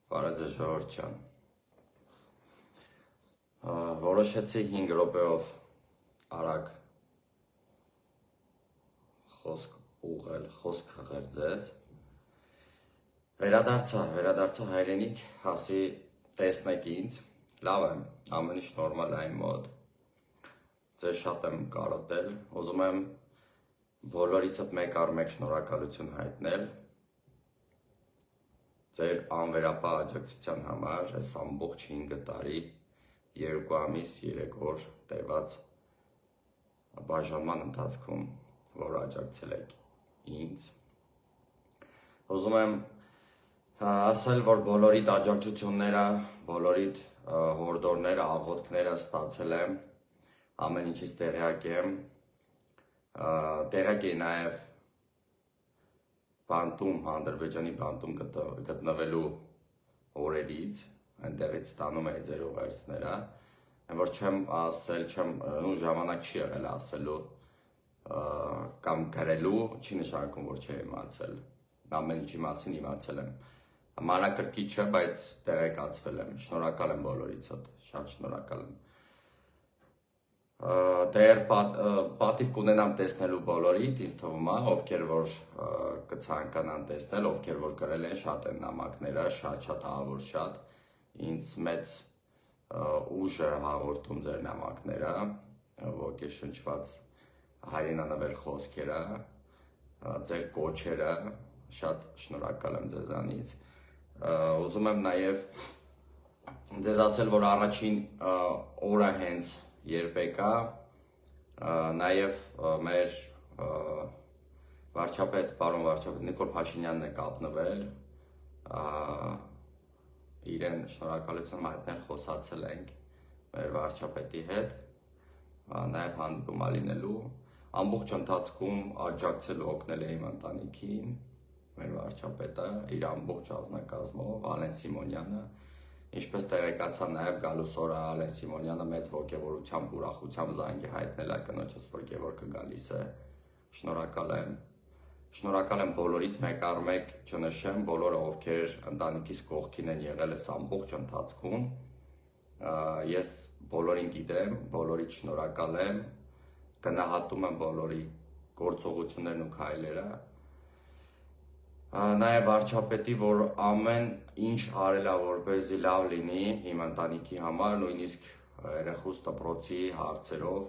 Բարեձեզ ժողովուրդ ջան։ Որոշեցի 5 րոպեով արագ խոսք խղել ձեզ։ Վերադարձա հայրենիք, հասի տեսնեք ինձ, լավ եմ, ամեն ինչ նորմալ է իմ մոտ։ Ձեզ շատ եմ կարոտել, ուզում եմ բոլորիցդ մեկ առ մեկ շնորհակալություն հայտնել ձեր անվերապահ աջակցության համար այս ամբողջ 5 տարի 2 ամիս 3 օր տևած բաժանման ընթացքում, որ աջակցել եք ինձ։ Ուզում եմ ասել, որ բոլորիդ աջակցությունները, բոլորիդ հորդորները, աղոթքները ստացել եմ, ամեն ինչից տեղյակ եմ, տեղյակ էի նաև բանտում, Ադրբեջանի բանտում գտնվելու օրերից, այնտեղից ստանում էի ձեր ուղերձները, որ չեմ ասել, ժամանակ չի եղել ասելու կամ գրելու, չի նշանակում, որ չի իմացել, ամեն ինչի մասին իմացել եմ, մանրակրկիտ չէ, բայց տեղեկացվել եմ, շնորհակալ եմ բոլորիցդ, շատ շնորհակալ եմ։ Դեռ պատիվ կունենամ տեսնելու բոլորիդ, ինձ թվում է, ովքեր որ կցանկանան տեսնել, ովքեր որ գրել են, շատ են նամակները, շատ ահավոր շատ, ինձ մեծ ուժ է հաղորդում ձեր նամակները, ոգեշնչված հայրենանվեր խոսքերը, ձեր կոչերը, շատ շնորհակալ եմ ձեզանից։ Ուզում եմ նաև ձեզ ասել, որ առաջին օրը հենց երբեք է, նաև մեր պարոն վարչապետ Նիկոլ Փաշինյանն է կապնվել, իրեն շնորհակալություն հայտնել, խոսացել ենք մեր վարչապետի հետ, նաև հանդիպում լինելու, ամբողջ ընթացքում աջակցել ու օգնել է իմ ընտանիքին, մեր վարչապետը, իր ամբողջ անձնակազմով, Ալեն Սիմոնյանը, ինչպես տեղեկացա նաև գալուս օրը Ալեն Սիմոնյանը մեծ ոգևորությամբ, ուրախությամբ զանգի հայտնել է կնոջս, որ Գևորգը գալիս է, շնորհակալ եմ բոլորից, մեկ առ մեկ չնշեմ, բոլորը ովքեր ընտանիքիս կողքին են եղել այս ամբողջ ընթացքում, ես բոլորին գիտեմ, բոլորից շնորհակալ եմ, գնահատում եմ բոլորի գործողություններն ու քայլերը, նաև վարչապետի, որ ամեն ինչ արել է, որպեսզի լավ լինի իմ ընտանիքի համար, նույնիսկ երեխուս դպրոցի հարցերով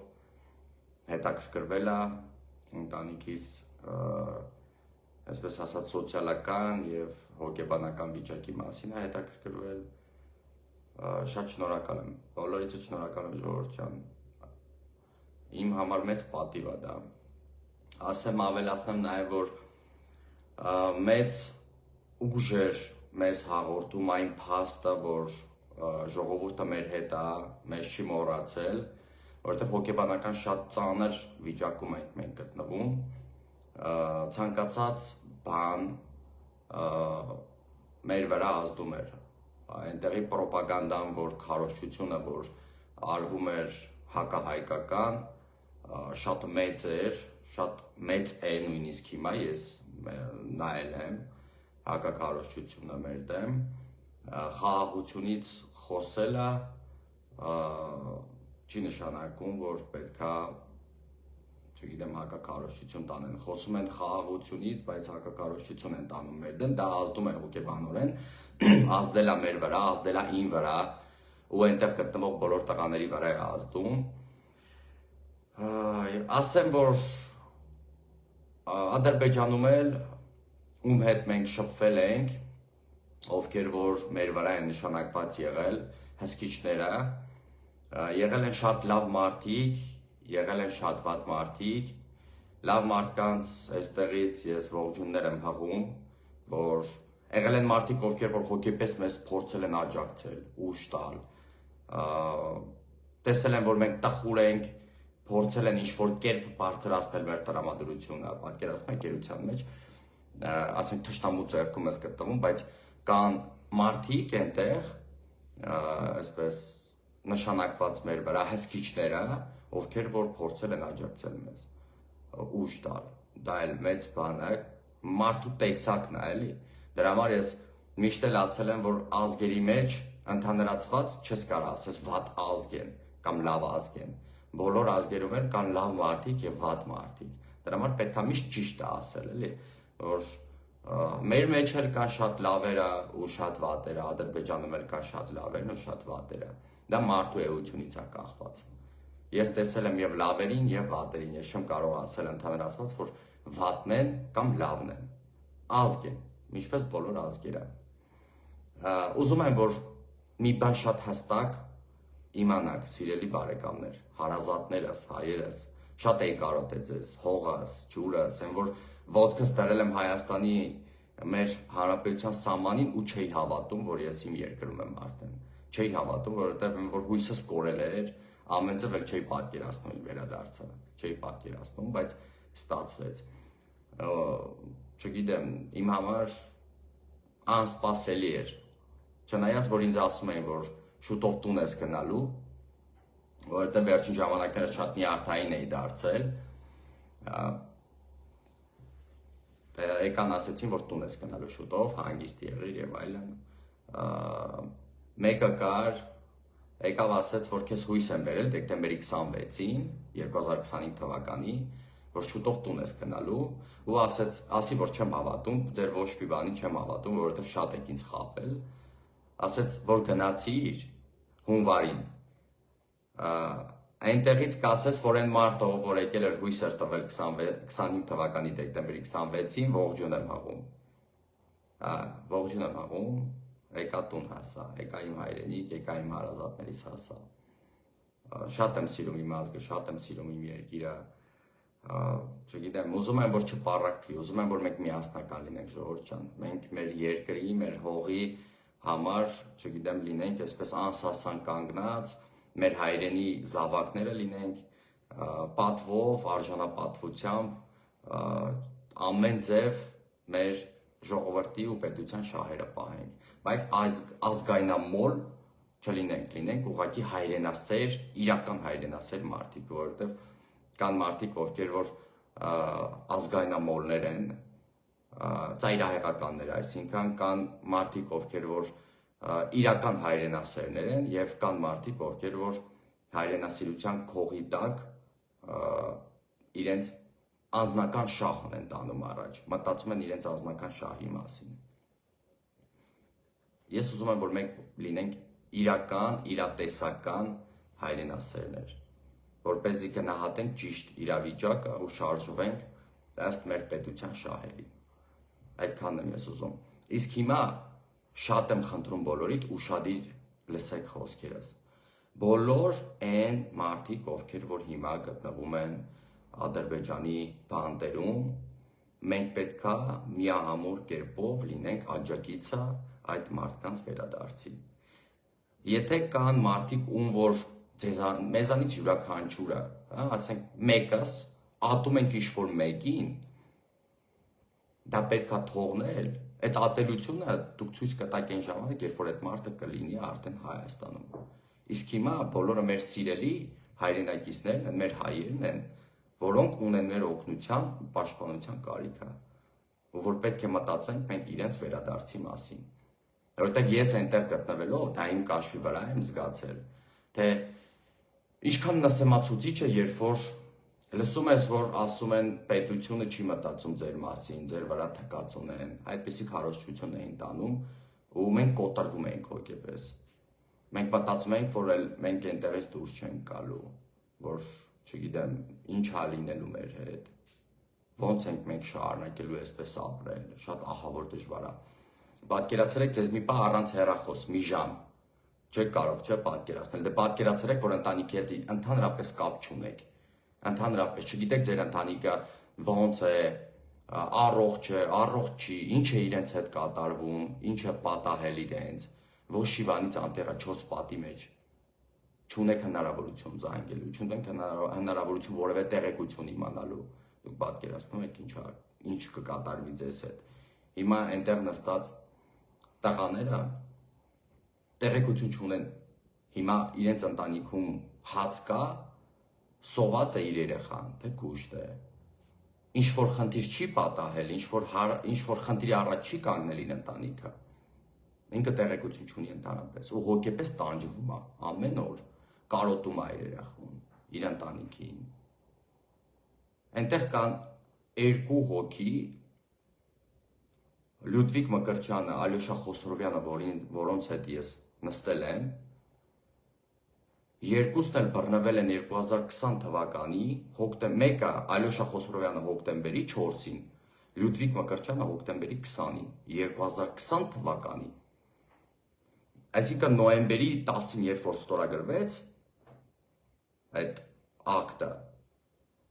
հետաքրքրվել է ընտանիքիս, այսպես ասած, սոցիալական և հոգեբանական վիճակի մասին է հետաքրքրվել, շատ շնորհակալ եմ, բոլորիցդ շնորհակալ եմ ժողովուրդ ջան, իմ համար մեծ պատիվ է դա, ավելացնեմ նաև, որ մեծ ուժ էր մեզ հաղորդում այն փաստը, որ ժողովուրդը մեր հետ է, մեզ չի մոռացել, որովհետև հոգեբանական շատ ծանր վիճակում ենք մենք գտնվում, ցանկացած բան մեր վրա ազդում էր, այնտեղի պրոպագանդան, որ քարոզչությունը, որ արվում էր հակահայկական, շատ մեծ էր, շատ մեծ է նույնիսկ հիմա ես նայել եմ հակաքարոզչությունը մեր դեմ, խաղաղությունից խոսելը չի նշանակում, որ պետքա, չգիտեմ, հակաքարոզչություն տանեն, խոսում են խաղաղությունից, բայց հակաքարոզչություն են տանում մեր դեմ, դա ազդում է հոգեբանորեն, ազդել է մեր վրա, ազդել է իմ վրա, ու այնտեղ գտնվող բոլոր տղաների վրա է ազդում, ասեմ, որ Ադրբեջանում էլ, ում հետ մենք շփվել ենք, ովքեր որ մեր վրա են նշանակված եղել, հսկիչները, եղել են շատ լավ մարդիկ, եղել են շատ վատ մարդիկ, լավ մարդկանց այստեղից ես ողջուններ եմ հղում, որ եղել են մարդիկ, ովքեր որ հոգեպես մեզ փորձել են աջակցել, ուժ տալ, տեսել են, որ մենք տխուր ենք, փորձել են ինչ-որ կերպ բարձրացնել մեր տրամադրությունը, պատկերացնում եք գերության մեջ, ասենք թշնամու ձեռքում ես գտնվում, բայց կան մարդիկ այնտեղ, այսպես նշանակված մեր վրա հսկիչները, ովքեր որ փորձել են աջակցել մեզ, ուժ տալ, դա էլ մեծ բան է, մարդու տեսակն է, էլի, դրա համար ես Միշտ էլ ասել են, որ ազգերի մեջ ընդհանրացված չես կարող ասես վատ ազգ են կամ լավ ազգ են։ Բոլոր ազգերում էլ կան լավ մարդիկ եւ վատ մարդիկ։ Դրա համար պետք է միշտ ճիշտը ասել, էլի, որ մեր մեջ էլ կան շատ լավերը ու շատ վատերը, Ադրբեջանում էլ կան շատ լավերն ու շատ վատերը։ Դա մարդու էությունից է կախված։ Ես տեսել եմ եւ լավերին եւ վատերին, ես չեմ կարող ասել ընդհանրացված, որ վատն են կամ լավն են։ Ազգ են, ինչպես բոլոր ազգերը։ Ուզում եմ, որ մի բան շատ հստակ իմանաք, սիրելի բարեկամներ, հարազատներս, հայերս, շատ էի կարոտե ձեզ, հողս, ջուրս, այն որ ոտքս դրել եմ Հայաստանի մեր հանրապետության սահմանին ու չէի հավատում, որ ես իմ երկրում եմ արդեն։ Չէի հավատում, որովհետև որ հույսս կորել էր, ամեն ձև էլ չէի պատկերացնում իմ վերադարձը, չէի պատկերացնում, բայց ստացվեց։ Չգիտեմ, իմ համար անսպասելի էր։ Չնայած որ ինձ ասում էին, որ շուտով տուն ես գնալու, որովհետև վերջին ժամանակները շատ նյարդային էի դարձել, եկան ասեցին, որ տուն ես գնալու շուտով, հանգիստ եղիր եւ այլն։ Մեկը կար, եկավ ասեց, որ քեզ հույս եմ բերել դեկտեմբերի 26-ին 2025 թվականի, որ շուտով տուն ես գնալու ու ասի, որ չեմ հավատում, ձեր ոչ մի բանի չեմ հավատում, որովհետև շատ եք ինձ խաբել։ Ասեց, որ գնացիր հունվարին, այնտեղից կասես, որ այն մարդը, որ եկել էր հույս էր տվել 25 թվականի դեկտեմբերի 26-ին, ողջուն եմ հաղում, ողջուն եմ հաղում, եկա տուն հասա, եկա իմ հայրենիք, եկա իմ հարազատներից հասա, շատ եմ սիրում իմ ազգը, շատ եմ սիրում իմ երկիրը, չգիտեմ, ուզում եմ, որ չպառակտվի, ուզում եմ, որ մենք միասնական լինենք, ժողովուրդ ջան, մենք մեր երկրի, մեր հողի համար, չգիտեմ, լինենք այսպես անսասան կանգնած, մեր հայրենի զավակները լինենք, պատվով, արժանապատվությամբ, ամեն ձև մեր ժողովրդի ու պետության շահերը պահենք, բայց ազգայնամոլ չլինենք, լինենք ուղղակի հայրենասեր, իրական հայրենասեր մարդիկ, որովհետև կան մարդիկ, ովքեր որ ազգայնամոլներ են, ծայրահեղականներ, այսինքն կան մարդիկ, ովքեր որ իրական հայրենասերներ են եւ կան մարդիկ, ովքեր որ հայրենասիրության քողի տակ իրենց անձնական շահն են տանում առաջ, մտածում են իրենց անձնական շահի մասին։ Ես ուզում եմ, որ մենք լինենք իրական, իրատեսական հայրենասերներ, որպեսզի գնահատենք ճիշտ իրավիճակը ու շարժվենք ըստ մեր պետության շահերի։ Այդքանն եմ ես ուզում։ Իսկ հիմա շատ եմ խնդրում բոլորիդ ուշադիր լսեք խոսքերս։ Բոլոր այն մարդիկ, ովքեր որ հիմա գտնվում են Ադրբեջանի բանտերում, մենք պետքա միահամուռ կերպով լինենք աջակիցը այդ մարդկանց վերադարձի։ Եթե կան մարդիկ, ում որ մեզանից յուրաքանչյուրը, ասենք մեկս, ատում ենք ինչ-որ մեկին, դա պետքա թողնել, այդ ատելությունը դուք ցույց կտաք այն ժամանակ, երբ որ այդ մարդը կլինի արդեն Հայաստանում։ Իսկ հիմա բոլորը մեր սիրելի հայրենակիցներն են, մեր հայերն են, որոնք ունեն մեր օգնության ու պաշտպանության կարիքը, ու որ պետք է մտածենք մենք իրենց վերադարձի մասին։ Որովհետև ես այնտեղ գտնվելով, դա իմ կաշվի վրա եմ զգացել, թե ինչքան նսեմացուցիչ է, երբ որ լսում ես, որ ասում են պետությունը չի մտածում ձեր մասին, ձեր վրա թկած ունեն, այդպիսի քարոզչություն էին տանում ու մենք կոտրվում էինք հոգեպես։ Մենք մտածում էինք, որ մենք այնտեղից դուրս չենք գալու, որ չգիտեմ, ինչ է լինելու մեր հետ, ոնց ենք մենք շարունակելու այսպես ապրել, շատ ահավոր դժվար է։ Պատկերացրեք ձեզ մի պահ առանց հեռախոս, մի ժամ, չեք կարող չէ պատկերացնել, դե պատկերացրեք, որ ընտանիքի հետ ընդհանրապես կապ չունեք, ընդհանրապես չգիտեք ձեր ընտանիքը ոնց է, առողջ է, առողջ չի, ինչ է իրենց հետ կատարվում, ինչ է պատահել իրենց, ոչ շիվանից անտեղա 4 պատի մեջ, չունեք հնարավորություն զանգելու, չունեք հնարավորություն որևէ տեղեկություն իմանալու, դուք պատկերացնում եք ինչ կկատարվի ձեզ հետ։ Հիմա այնտեղ նստած տղաները տեղեկություն չունեն, հիմա իրենց ընտանիքում հաց կա, սոված է իր երեխան, թե կուշտ է, ինչ որ խնդիր չի պատահել, ինչ որ խնդրի առաջ չի կանգնել իր ընտանիքը, ինքը տեղեկություն չունի ընդհանրապես ու հոգեպես տանջվում է ամեն օր, կարոտում է իր երախուն, իր ընտանիքին։ Այնտեղ կան երկու հոգի, Լյուդվիգ Մկրտչյանը, Ալյոշա Խոսրովյանը, որոնց հետ ես նստել եմ, երկուսն էլ բռնվել են 2020 թվականի, մեկը Ալյոշա Խոսրովյանը հոկտեմբերի 4-ին, Լյուդվիգ Մկրտչյանը հոկտեմբերի 20-ին, 2020 թվականի։ Այսինքն նոյեմբերի 10-ին, երբ որ ստորագրվեց այդ ակտը,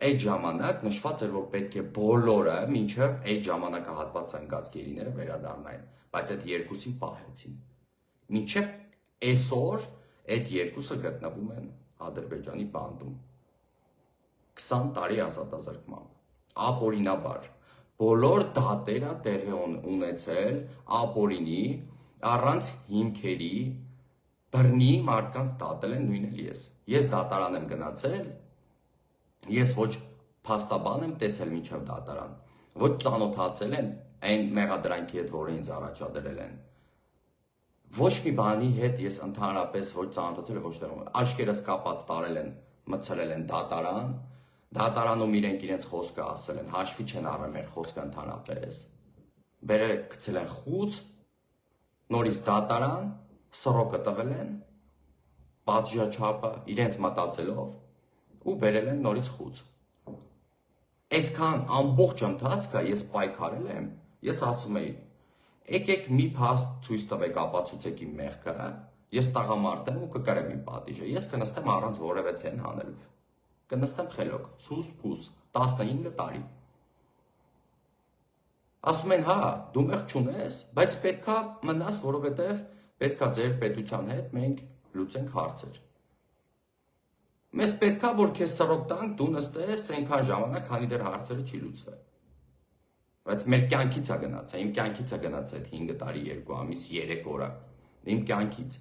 այդ ժամանակ նշված էր, որ պետք է բոլորը մինչև այդ ժամանակահատվածը ընկած գերիները վերադառնային, բայց այդ երկուսին պահեցին։ Մինչև այսօր այդ երկուսը գտնվում են Ադրբեջանի բանդում։ 20 տարի ազատազրկմամբ, ապօրինաբար, բոլոր դատերը տեղի ունեցել ապօրինի, առանց հիմքերի, բռնի մարդկանց դատել են նույն էլ ես։ Ես դատարան եմ գնացել, ես ոչ փաստաբան եմ տեսել մինչև դատարան, ոչ ծանոթացել եմ այն մեղադրանքի հետ, որը ինձ առաջադրել են։ Ոչ մի բանի հետ ես ընդհանրապես ոչ ծանոթացել եմ, ոչ տեղում։ Աչքերս կապած տարել են, մցրել են դատարան, դատարանում իրենց խոսքը ասել են, հաշվի չեն առել մեր խոսքը ընդհանրապես։ Բերել գցել են խուց, նորից դատարան, սռոկը տվել են, պատժաչափը իրենց մտածելով ու բերել են նորից խուց։ Այսքան ամբողջ ընթացքը ես պայքարել եմ, ես ասում էի, եկեք մի փաստ ցույց տվեք, ապացուցեք իմ մեղքը, ես տղամարդ եմ ու կկրեմ իմ պատիժը, ես կնստեմ առանց որևէ ցեն հանելու, կնստեմ խելոք, սուս փուս, 15 տարի։ Ասում են, հա, դու մեղք չունես, բայց պետքա մնաս, որովհետև պետքա ձեր պետության հետ մենք լուծենք հարցեր։ Մեզ պետքա, որ քեզ սռոկ տանք, դու նստես այնքան ժամանակ, քանի դեռ հարցերը չի լուծվել։ Բայց մեր կյանքից է գնացել, իմ կյանքից է գնացել այդ 5 տարի, 2 ամիս, 3 օրը, իմ կյանքից,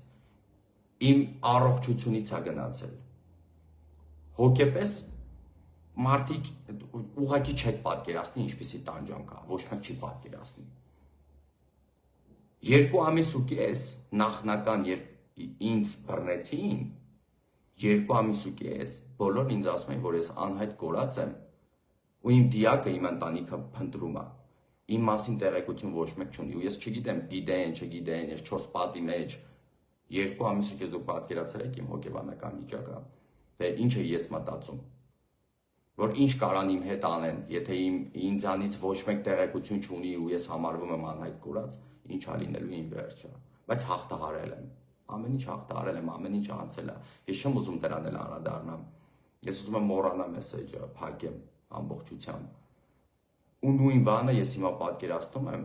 իմ առողջությունից է գնացել։ Հոգեպես մարդիկ ուղղակի չեք պատկերացնի, ինչպիսի տանջանք կա, ոչ մեկ չի պատկերացնի։ 2 ամիս ու կես նախնական, երբ ինձ բռնեցին, 2 ամիս ու կես, բոլորն ինձ ասում են, որ ես անհայտ կորած եմ ու իմ դիակը, իմ ընտանիքը փնտրում է։ Իմ մասին տեղեկություն ոչ մեկ չունի ու ես չգիտեմ, չգիտեն, ես 4 պատի մեջ 2 ամիս ու կես դուք պատկերացրել եք իմ հոգեբանական վիճակը, թե ինչ է ես մտածում, որ ինչ կարան իմ հետ անեն, եթե ինձանից ոչ մեկ տեղեկություն չունի ու ես համարվում եմ անհայտ կորած, ինչ է լինելու իմ վերջը, բայց հաղթահարել եմ։ Ամեն ինչ հաղթահարել եմ, ամեն ինչ անցել է։ Ես չեմ ուզում դրան էլ անդրադառնամ։ Ես ուզում եմ մոռանալ մեսեջը, փակեմ ամբողջությամբ։ Ու նույն բանը ես հիմա պատկերացնում եմ,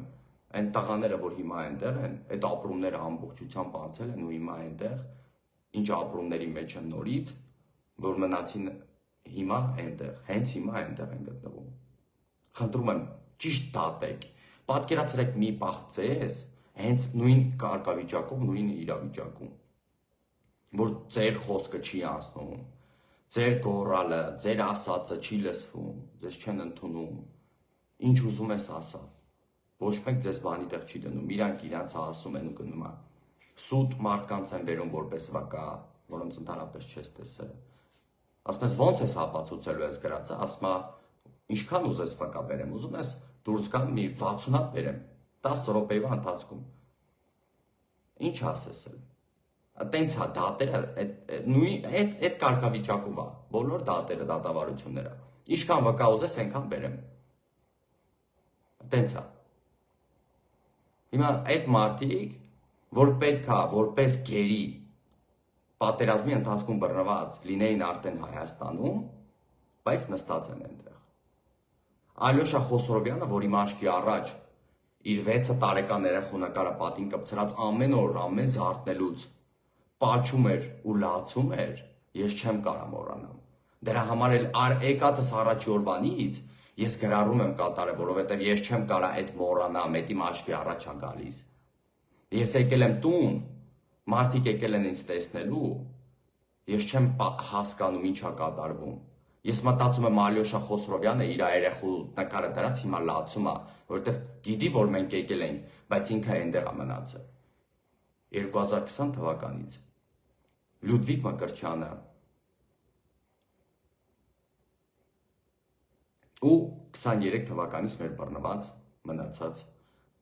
այն տղաները, որ հիմա այնտեղ են, այդ ապրումները ամբողջությամբ անցել են ու հիմա այնտեղ, ինչ ապրումների մեջ են նորից, որ մնացին հիմա այնտեղ, հենց հիմա այնտեղ են գտնվում։ Խնդրում եմ, ճիշտ դատեք։ Պատկերացրեք մի պահ ձեզ հենց նույն կարգավիճակով, նույն իրավիճակում, որ ձեր խոսքը չի անցնում, ձեր գոռալը, ձեր ասածը չի լսվում, ձեզ չեն ընդունում, ինչ ուզում ես ասա, ոչ մեկ ձեզ բանի տեղ չի դնում, իրանք իրանց ասում են ու գնում են, սուտ մարդկանց են բերում որպես վկա, որոնց ընդհանրապես չես տեսել, ասում ես ոնց ես ապացուցելու ես գրածը, ասում է ինչքան ուզես վկա բերեմ, ուզում ես դուրս գամ մի 60 հատ բերեմ, 10 րոպեվա ընթացքում։ Ինչ ասես էլ։ Տենց հա դատերը այդ կարգավիճակում է, բոլոր դատերը, դատավարությունները։ Ինչքան վկա ուզես, այնքան բերեմ։ Տենց է։ Հիմա այդ մարդիկ, որ պետքա որպես գերի պատերազմի ընթացքում բռնված լինեին արդեն Հայաստանում, բայց նստած են այնտեղ։ Ալյոշա Խոսրովյանը, որ իմ աչքի առաջ իր 6 տարեկան երեխունակարը պատին կպցրած ամեն օր, ամեն զարթնելուց պաչում էր ու լացում էր, ես չեմ կարա մոռանամ։ Դրա համար էլ եկածս առաջի օրվանից ես գրառում եմ կատարել, որովհետև ես չեմ կարա այդ մոռանամ, այդ իմ աչքի առաջ է գալիս։ Ես եկել եմ տուն, մարդիկ եկել են ինձ տեսնելու, ես չեմ հասկանում ինչ է կատարվում։ Ես մտածում եմ Ալյոշա Խոսրովյանը իր երեխու նկարը դրած հիմա լացում է, որովհետև գիտի, որ մենք եկել ենք, բայց ինքը այնտեղ է մնացել։ 2020 թվականից Լյուդվիգ Մկրտչյանը ու 23 թվականից մեր բռնված մնացած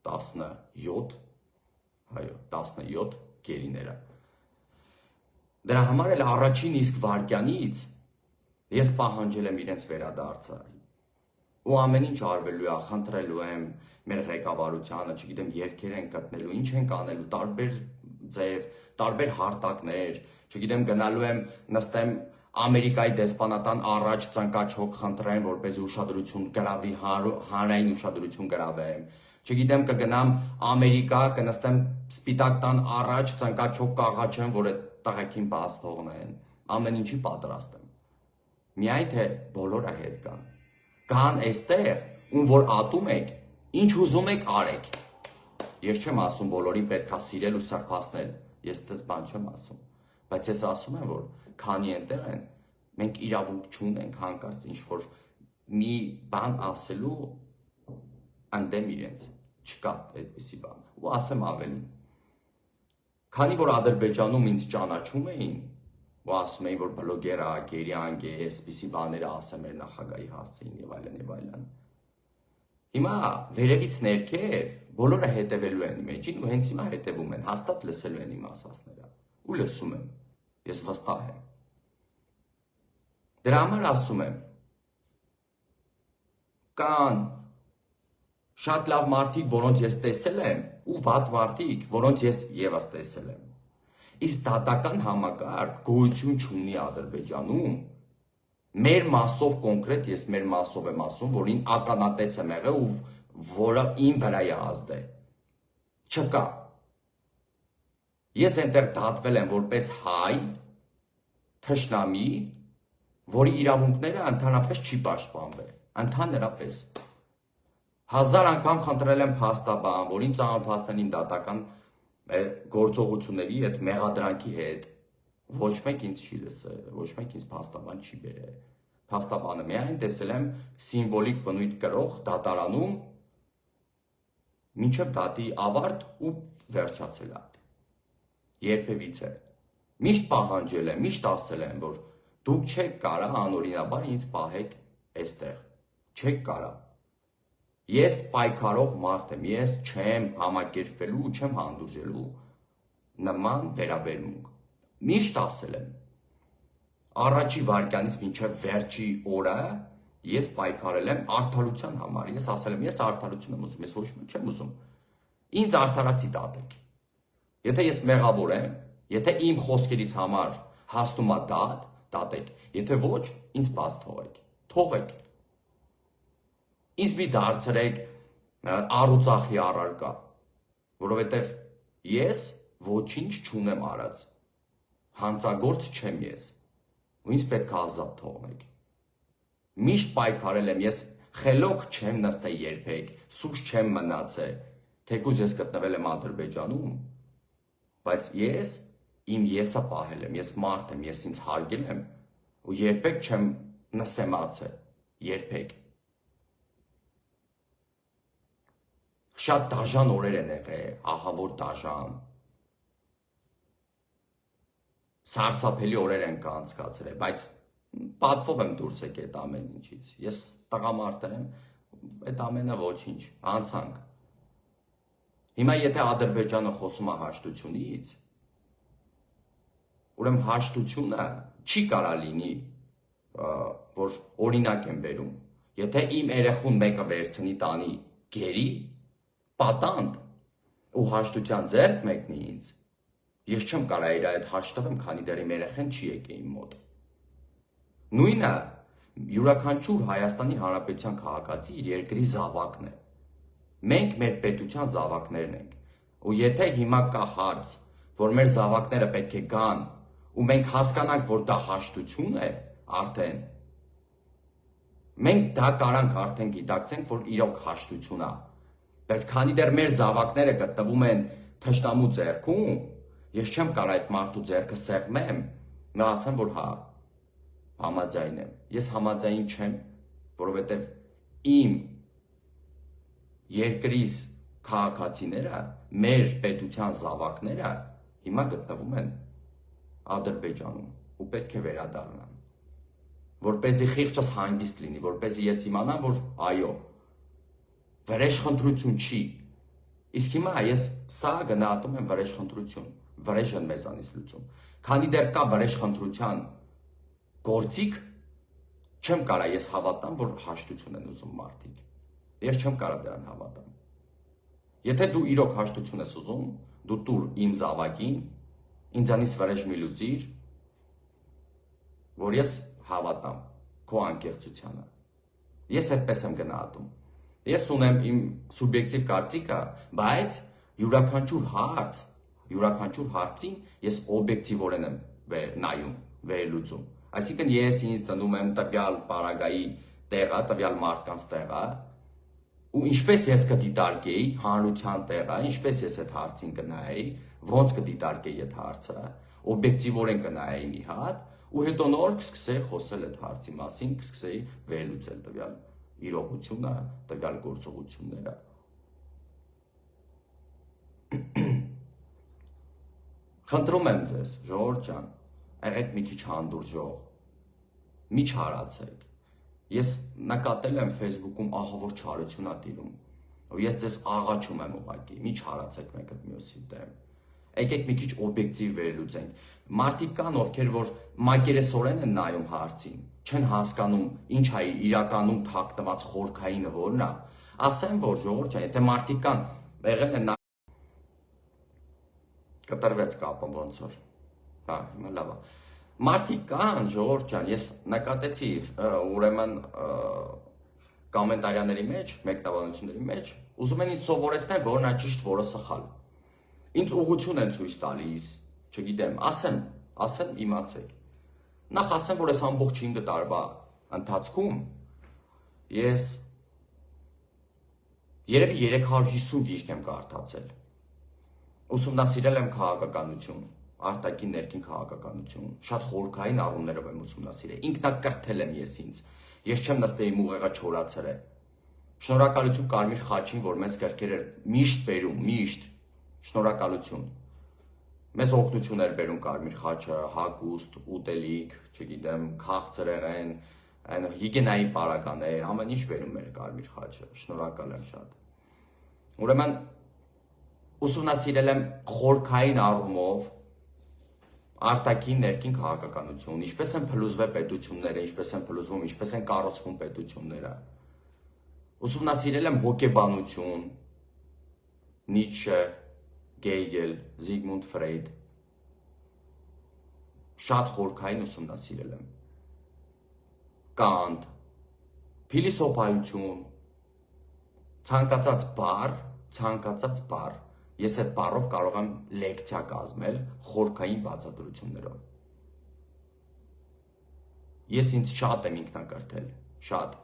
17 գերիները։ Դրա համար էլ առաջին իսկ վայրկյանից ես պահանջել եմ իրենց վերադարձը ու ամեն ինչ արվելու է, խնդրելու եմ մեր ղեկավարությանը, չգիտեմ, երգեր են գտնելու, ինչ են անելու, տարբեր ձև, տարբեր հարթակներ, չգիտեմ, գնալու եմ նստեմ Ամերիկայի դեսպանատան առաջ ծնկաչոք խնդրեմ, որպեսզի ուշադրություն գրավի, հանրային ուշադրություն գրավեմ։ Չգիտեմ, կգնամ Ամերիկա, կնստեմ սպիտակ տան առաջ ծնկաչոք կաղաչեմ, որ այդ տղեկին բաց թողնեն։ Ամեն ինչի պատրաստ եմ։ Միայն թե բոլորը հետ կան։ Կան այստեղ, ում որ ատում եք, ինչ ուզում եք արեք։ Ես չեմ ասում բոլորին պետք է սիրել ու սրբացնել, ես դες բան չեմ ասում, բայց ես ասում եմ, որ քանի այնտեղ են, մենք իրավունք չունենք հանկարծ ինչ-որ մի բան ասելու ընդդեմ իրենց, չկա այդպիսի բան, ու ասեմ ավելին, քանի որ Ադրբեջանում ինձ ճանաչում էին, ու ասում էին, որ բլոգեր է, գերյանք է, այսպիսի բաները ասեմ էր նախագահի հասցեին եւ այլն, հիմա վերևից ներքև բոլորը հետևելու են իմ էջին ու հենց հիմա հետևում են, հաստատ լսելու են իմ ասածները ու լսում են, ես վստահ եմ։ Դրա համար ասում եմ, կան շատ լավ մարդիկ, որոնց ես տեսել եմ ու վատ մարդիկ, որոնց ես եւս տեսել եմ։ Իսկ դատական համակարգ գոյություն չունի Ադրբեջանում։ Մեր մասով կոնկրետ ես մեր մասով եմ ասում, որին ականատես եմ եղել ու որը իմ վրա է ազդել։ Չկա։ Ես այնտեղ դատվել եմ որպես հայ, թշնամի, որի իրավունքները ընդհանրապես չի պաշտպանվել, ընդհանրապես։ 1000 անգամ խնդրել եմ փաստաբան, որին ծանոթացնեն իմ դատական գործողությունների հետ, մեղադրանքի հետ, ոչ մեկ ինձ չի լսել, ոչ մեկ ինձ փաստաբան չի բերել։ Փաստաբանը միայն տեսել եմ սիմվոլիկ բնույթ կրող դատարանում մինչև դատի ավարտ ու վերջացել է։ Երբևիցե։ Միշտ պահանջել եմ, միշտ ասել եմ, որ դուք չեք կարա անօրինաբար ինձ պահեք այստեղ։ Չեք կարա։ Ես պայքարող մարդ եմ, ես չեմ համակերպվելու ու չեմ հանդուրժելու նման վերաբերմունք։ Միշտ ասել եմ, առաջի վայրկյանից մինչև վերջի օրը ես պայքարել եմ արդարության համար, ես ասել եմ, ես արդարություն եմ ուզում, ես ոչ մի չեմ ուզում, ինձ արդարացի դատեք, եթե ես մեղավոր եմ, եթե իմ խոսքերից համար հասնում է դատեք, եթե ոչ, ինձ բաց թողեք, ինձ մի դարձրեք առուծախի առարկա, որովհետև ես ոչինչ չունեմ արած, հանցագործ չեմ ես, ու ինձ պետք է ազատ թողնեք։ Միշտ պայքարել եմ, ես խելոք չեմ նստել երբեք, սուրճ չեմ մնացել, թեկուզ ես գտնվել եմ Ադրբեջանում, բայց ես իմ եսը պահել եմ, ես մարդ եմ, ես ինձ հարգել եմ, ու երբեք չեմ նսեմացել, երբեք։ Շատ դաժան օրեր են եղել, ահա որ դաժան։ Սարսափելի օրեր են կանցկացրել, բայց պատվով եմ դուրս եկել այդ ամեն ինչից։ Ես տղամարդ եմ, այդ ամենը ոչինչ, անցանք։ Հիմա եթե Ադրբեջանը խոսում է հաշտությունից, ուրեմն հաշտությունը չի կարա լինի, որ օրինակ եմ բերում։ Եթե իմ երեխուն մեկը վերցնի տանի գերի, պատանդ ու հաշտության ձեռք մեկնի ինձ, ես չեմ կարա իր այդ հաշտվեմ, քանի դեռ իմ երեխան չի եկել իմ մոտ։ Նույնը յուրաքանչյուր Հայաստանի Հանրապետության քաղաքացի իր երկրի զավակն է։ Մենք մեր պետության զավակներն ենք։ Ու եթե հիմա կա հարց, որ մեր զավակները պետք է գան, ու մենք հասկանանք, որ դա հաշտություն է, արդեն մենք դա կարանք արդեն գիտակցենք, որ իրոք հաշտություն է։ Բայց քանի դեռ մեր զավակները գտնվում են թշնամու ձեռքում, ես չեմ կարող այդ մարդու ձեռքը սեղմեմ, նա ասեմ, որ հա, համաձայն եմ։ Ես համաձայն չեմ, որովհետև իմ երկրիս քաղաքացիները, մեր պետության զավակները հիմա գտնվում են Ադրբեջանում ու պետք է վերադառնան, որպեսզի խիղճս հանգիստ լինի, որպեսզի ես իմանամ, որ այո, վրեժխնդրություն չի, իսկ հիմա ես սա գնահատում եմ վրեժխնդրություն, վրեժ են մեզանից լուծում, քանի դեռ կա վրեժխնդրության գործիք, չեմ կարա ես հավատամ, որ հաշտություն են ուզում մարդիկ, ես չեմ կարա դրան հավատամ, եթե դու իրոք հաշտություն ես ուզում, դու տուր իմ զավակին, ինձանից վրեժ մի լուծիր, որ ես հավատամ քո անկեղծությանը, ես այդպես եմ գնահատում, ես ունեմ իմ սուբյեկտիվ կարծիքը, բայց յուրաքանչյուր հարցին ես օբյեկտիվորեն եմ նայում, վերլուծում, այսինքն ես ինձ դնում եմ տվյալ պարագայի տեղը, տվյալ մարդկանց տեղը, ու ինչպես ես կդիտարկեի հանրության տեղը, ինչպես ես այդ հարցին կնայեի, ոնց կդիտարկեի այդ հարցը, օբյեկտիվորեն կնայեի մի հատ, ու հետո նոր կսկսեի խոսել այդ հարցի մասին, կսկսեի վերլուծել տվյալ իրողությունը, տվյալ գործողությունները։ Խնդրում եմ ձեզ, ժողովուրդ ջան, եղեք մի քիչ հանդուրժող, մի չարացեք։ Ես նկատել եմ Facebook-ում ահավոր չարություն ա տիրում, ու ես ձեզ աղաչում եմ ուղղակի, մի չարացեք մեկը մյուսի դեմ։ Եկեք մի քիչ օբյեկտիվ վերլուծենք։ Մարդիկ կան, ովքեր որ մակերեսորեն են նայում հարցին, չեն հասկանում ինչ է իրականում թաքնված խորքայինը որն է։ Ասեմ, որ ժողովուրդ ջան, եթե մարդիկ կան, եղել են կտրվեց կապը ոնց որ։ Հա, հիմա լավ է։ Մարդիկ կան, ժողովուրդ ջան, ես նկատեցի, ուրեմն կոմենտարիաների մեջ, մեկնաբանությունների մեջ, ուզում են ինձ սովորեցնել, որն է ճիշտ, որը սխալ։ Ինձ ուղղություն են ցույց տալիս, չգիտեմ, ասեմ իմացեք։ Նախ ասեմ, որ այս ամբողջ 5 տարվա ընթացքում ես երևի 350 գիրք եմ կարդացել։ Ուսումնասիրել եմ քաղաքականություն, արտաքին ներքին քաղաքականություն, շատ խորքային առումներով եմ ուսումնասիրել, ինքնակրթել եմ ես ինձ, ես չեմ նստել իմ ուղեղը չորացրել։ Շնորհակալություն Կարմիր խաչին, որ մեզ գրքեր էր միշտ բերում, միշտ, շնորհակալություն։ Մեզ օգնություն էր բերում Կարմիր խաչը, հագուստ, ուտելիք, չգիտեմ, քաղցրեղեն, այն հիգիենայի պարագաներ, ամեն ինչ բերում էր Կարմիր խաչը, շնորհակալ եմ շատ։ Ուրեմն ուսումնասիրել եմ խորքային առումով արտաքին ներքին քաղաքականություն, ինչպես են փլուզվել պետությունները, ինչպես են փլուզվում, ինչպես են կառուցվում պետությունները։ Ուսումնասիրել եմ հոգեբանություն, Նիցշե, Գեյգել, Զիգմունդ Ֆրեյդ, շատ խորքային ուսումնասիրել եմ, Կանտ, փիլիսոփայություն, ցանկացած բառ, ես այդ բառով կարող եմ լեկցիա կազմել խորքային բացատրություններով։ Ես ինձ շատ եմ ինքնակրթել, շատ,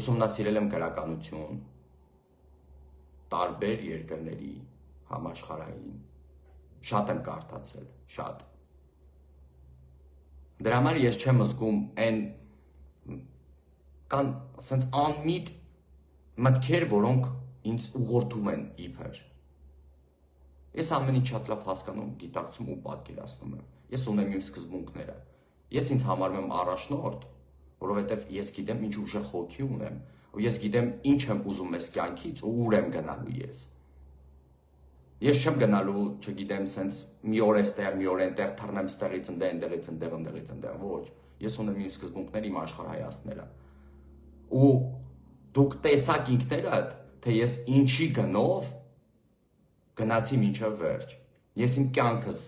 ուսումնասիրել եմ գրականություն, տարբեր երկրների, համաշխարհային, շատ եմ կարդացել, շատ։ Դրա համար ես չեմ զգում այն կան ասենց անմիտ մտքեր, որոնք ինձ ուղղորդում են իբր։ Ես ամեն ինչ շատ լավ հասկանում, գիտակցում ու պատկերացնում եմ։ Ես ունեմ իմ սկզբունքները։ Ես ինձ համարում եմ առաջնորդ, որովհետև ես գիտեմ ինչ ուժեղ հոգի ունեմ, ու ես գիտեմ ինչ եմ ուզում ես կյանքից ու ուր եմ գնալու ես։ Ես չեմ գնալու, չգիտեմ, սենց մի օր էստեղ, մի օր այնտեղ թռնեմ ստեղից ընդեղ, ոչ։ Ես ունեմ իմ սկզբունքները, իմ աշխարհայացները։ Ու դուք տեսաք ինքներդ, թե ես ինչի գնով գնացի մինչև վերջ։ Ես իմ կյանքս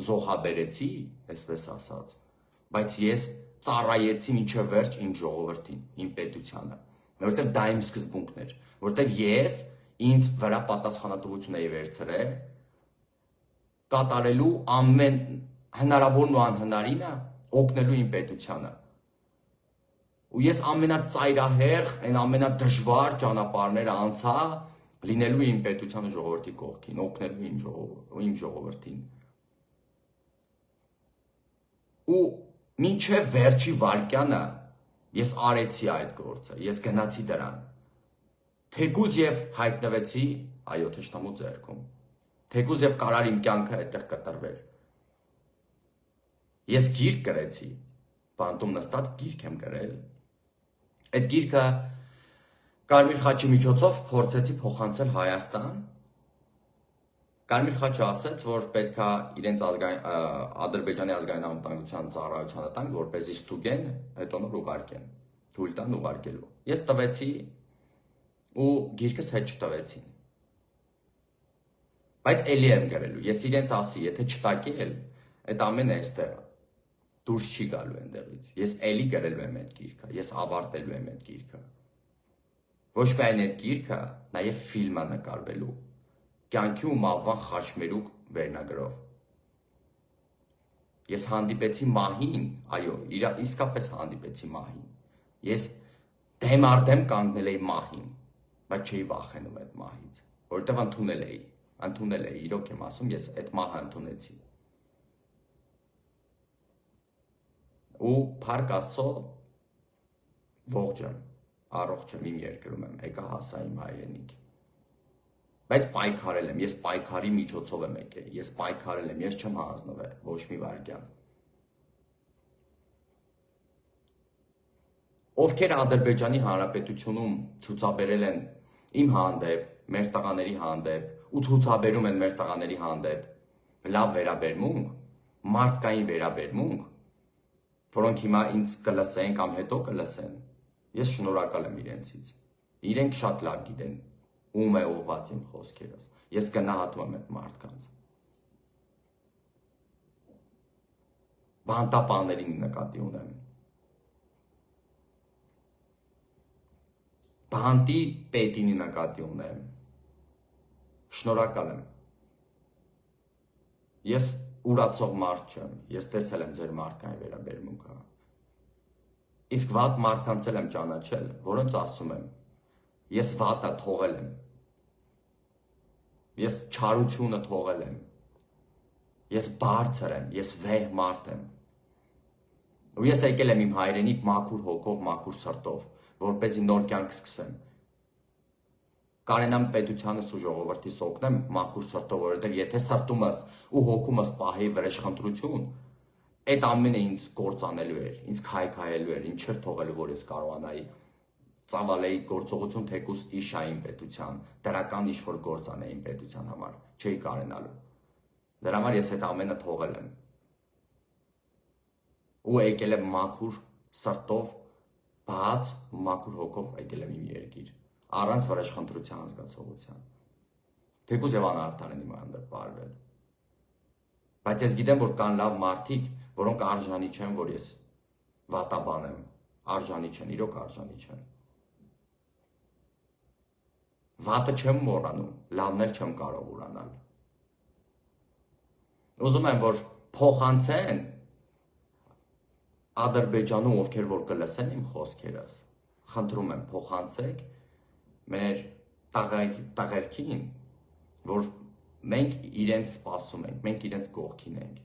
զոհաբերեցի, այսպես ասած, բայց ես ծառայեցի մինչև վերջ իմ ժողովրդին, իմ պետությանը, որովհետև դա իմ սկզբունքն էր, որովհետև ես ինձ վրա պատասխանատվություն էի վերցրել կատարելու ամեն հնարավորն ու անհնարինը օգնելու իմ պետությանը։ Ու ես ամենածայրահեղ, այն ամենադժվար ճանապարհները անցա լինելու իմ պետության ժողովրդի կողքին, օգնելու իմ ժողովրդին։ Ու մինչև վերջի վարկյանը ես արեցի այդ գործը, ես գնացի դրան։ Թեկուզ եւ հայտնվեցի այո թշնամու ձեռքում։ Թեկուզ եւ կարար իմ կյանքը այդտեղ կտրվեր։ Ես գիրք գրեցի, բանտում նստած գիրք եմ գրել։ Այդ գիրքը Կարմիր խաչի միջոցով փորձեցի փոխանցել Հայաստան։ Կարմիր խաչը ասաց, որ պետքա իրենց Ադրբեջանի ազգային անվտանգության ծառայությանը տանք, որպեսզի ստուգեն, հետո նոր ուղարկեն, թույլ տան ուղարկելու։ Ես տվեցի ու գիրքս հետ չտվեցին։ Բայց էլի եմ գրելու, ես իրենց ասի, եթե չտակի էլ, այդ ամենը էստեղ դուրս չի գալու այնտեղից։ Ես էլի գրելու եմ այդ գիրքը, ես ավարտելու եմ այդ գիրքը։ Ոչ միայն այդ գիրքը, նաև ֆիլմը նկարվելու։ Կյանքի ու մահվան խաչմերուկ վերնագրով։ Ես հանդիպեցի մահին, այո, իսկապես հանդիպեցի մահին։ Ես դեմ առ դեմ կանգնել էի մահին, բայց չէի վախենում այդ մահից, որովհետև ընդունել էի, իրոք եմ ասում, ես այդ մահը ընդունեցի։ Ու փառք Աստծո ողջ եմ, առողջ եմ, իմ երկրում եմ, եկա հասա իմ հայրենիք։ Բայց պայքարել եմ, ես պայքարի միջոցով եմ եկել, ես պայքարել եմ, ես չեմ հանձնվել, ոչ մի վայրկյան։ Ովքեր Ադրբեջանի Հանրապետությունում ցուցաբերել են իմ հանդեպ, մեր տղաների հանդեպ, ու ցուցաբերում են մեր տղաների հանդեպ լավ վերաբերմունք, մարդկային վերաբերմունք, որոնք հիմա ինձ կլսեն կամ հետո կլսեն, ես շնորհակալ եմ իրենցից։ Իրենք շատ լավ գիտեն ում է ուղղված իմ խոսքերս։ Ես գնահատում եմ այդ մարդկանց։ Բանտապաններին նկատի ունեմ։ Բանտի պետին նկատի ունեմ։ Շնորհակալ եմ։ Ես ուրացող մարդ չեմ, ես տեսել եմ ձեր մարդկային վերաբերմունքը։ Իսկ վատ մարդկանց եմ ճանաչել, որոնց ասում եմ, ես վատը թողել եմ, ես չարությունը թողել եմ, ես բարձր եմ, ես վեհ մարդ եմ։ Ու ես եկել եմ իմ հայրենիք մաքուր հոգով, մաքուր սրտով, որպեսզի նոր կյանք սկսեմ։ Կարենամ պետությանս ու ժողովրդիս օգնեմ մաքուր սրտով, որովհետև եթե սրտումս ու հոգումս պահեի վրեժխնդրություն, այդ ամենը ինձ կործանելու էր, ինձ քայքայելու էր, ինձ չէր թողելու, որ ես կարողանայի ծավալեի գործողություն թեկուզ իշային պետության, դրական ինչ-որ գործ անեին պետության համար, չէի կարենալու։ Դրա համար ես այդ ամենը թողել եմ։ Ու եկել եմ մաքուր սրտով, բաց, մաքուր հոգով եկել եմ իմ երկիր, առանց վրեժխնդրության զգացողության։ Թեկուզ եւ անարդար են իմ հանդեպ վարվել։ Բայց ես գիտեմ, որ կան լավ մարդիկ, որոնք արժանի չեն, որ ես վատաբան եմ, արժանի չեն, իրոք արժանի չեն։ Վատը չեմ մոռանում, լավն էլ չեմ կարող ուրանալ։ Ուզում եմ, որ փոխանցեն Ադրբեջանում, ովքեր որ կլսեն իմ խոսքերս, խնդրում եմ փոխանցեք մեր տղերքին, որ մենք իրենց սպասում ենք, մենք իրենց կողքին ենք։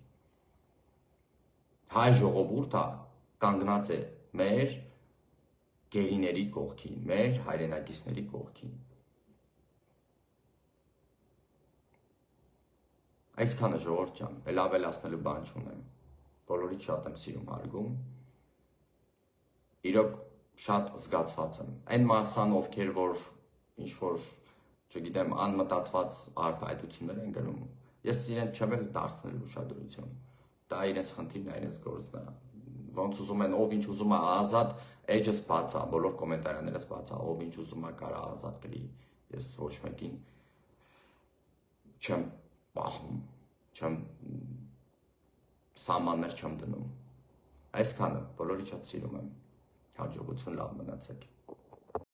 Հայ ժողովուրդը կանգնած է մեր գերիների կողքին, մեր հայրենակիցների կողքին։ Այսքանը ժողովուրդ ջան, էլ ավելացնելու բան չունեմ։ Բոլորից շատ եմ սիրում հարգում։ Իրոք շատ զգացված եմ։ Այն մասան, ովքեր որ ինչ-որ, չգիտեմ, անմտածված արտահայտություններ են գրում, ես իրենց չեմ էլ դարձնել ուշադրություն։ Դա իրենց խնդիրն է, իրենց գործն է։ Ոնց ուզում են, ով ինչ ուզում է ազատ, էջս բացա, բոլոր կոմենտարիաներս բացա, ով ինչ ուզում է կարա ազատ գրի։ Ես ոչ մեկին չեմ պահում, չեմ սահմաններ չեմ դնում։ Այսքանը, բոլորի շատ սիրում եմ։ Հաջողություն, լավ մնացեք։